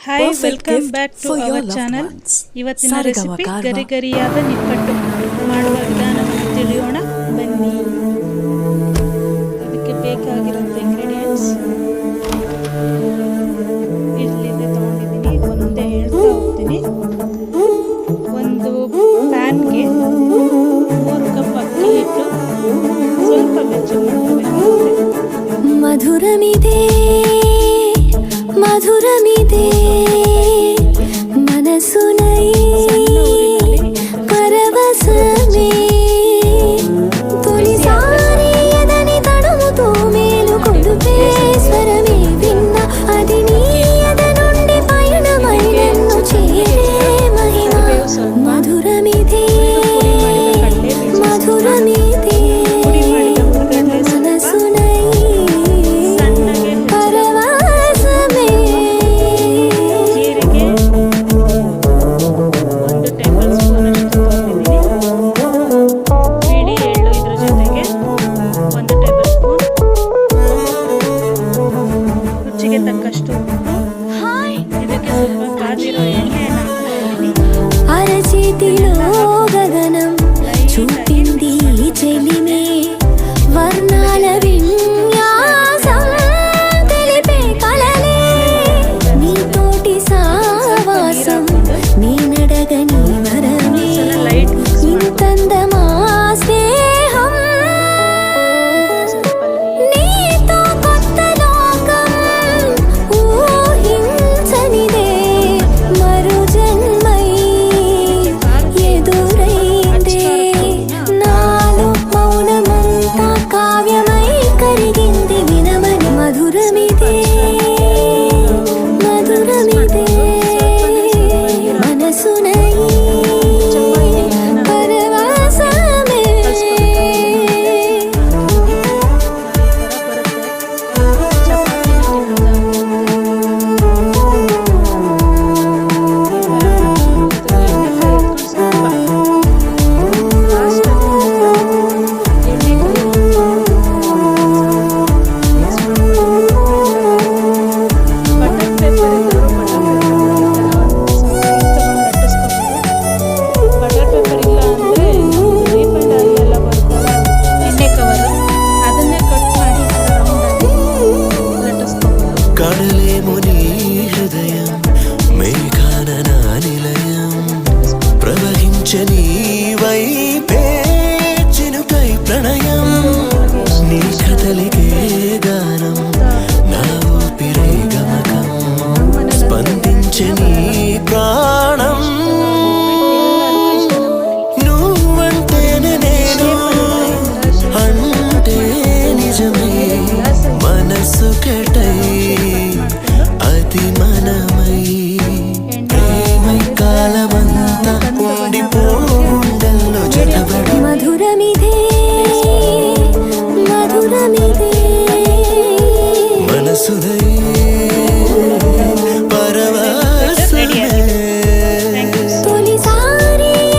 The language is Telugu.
Hi welcome back to our channel. ಇವತ್ತಿನ ರೆಸಿಪಿ ಗರಿ ಗರಿಯಾದ ನಿಪ್ಪಟ್ಟು ಮಾಡುವ ವಿಧಾನವನ್ನು ತಿಳಿಯೋಣ ಬನ್ನಿ. ಅದಕ್ಕೆ ಬೇಕಾಗಿರುವಂಥ ಇಂಗ್ರೀಡಿಯೆಂಟ್ಸ್ ಇಲ್ಲಿದೆ ತೊಗೊಂಡಿದ್ದೀನಿ. ಒಂದೇ ಹೇಳ್ತಾ ಹೋಗ್ತೀನಿ. ಒಂದು ಪ್ಯಾನ್ಗೆ 3 ಕಪ್ ಅಕ್ಕಿ ಹಿಟ್ಟು, ಸ್ವಲ್ಪ ಬೆಚ್ಚಗಾಗಬೇಕಾಗುತ್ತೆ. ಮಧುರಮಿದೆ ಮಧುರಮಿದೆ మనసునై పరవశమే తొలిసారి ఎదని తడుముతూ మేలు కొలుపే స్వరమే విన్న అది నీ ఎద నుండి పయనమై నన్ను చేరే మహిమ మధురమిదే మధురమిదే ತಕ್ಕಷ್ಟು ಇದಕ್ಕೆ ಸ್ವಲ್ಪ ಕಾದಿರೋ ಎಣ್ಣೆಯನ್ನು ಹಾಕ್ತೀನಿ. అరచేతిలో గగనం చూపింది చెలిమే వర్ణాల విన్యాసం తెలిపే కలలే నీతోటి సావాసం నీ నడగని వరమే ఇంతందమా స్నేహం నీతో కొత్త లోకం ఊహించనిదే మరు జన్మై ఎదురైందే నాలో మౌనమంతా కావ్యమై కరిగింది వినమని మధురమిదే మధురమిదే మనసునై పరవశమే కడలేము నీ హృదయం మేఘాన నా నిలయం ప్రవహించని వైపే చినుకై ప్రణయం నీ కదలికే గానం నా ఊపిరే గమకం స్పందించని ప్రాణం నువ్వంటేనే నేను అంటే నిజమే మనసు కటై అతి మనమై ప్రేమై కాలమంతా ఉండిపోండల్లో జతబడి మధురమిదే మధురమిదే మనసుదై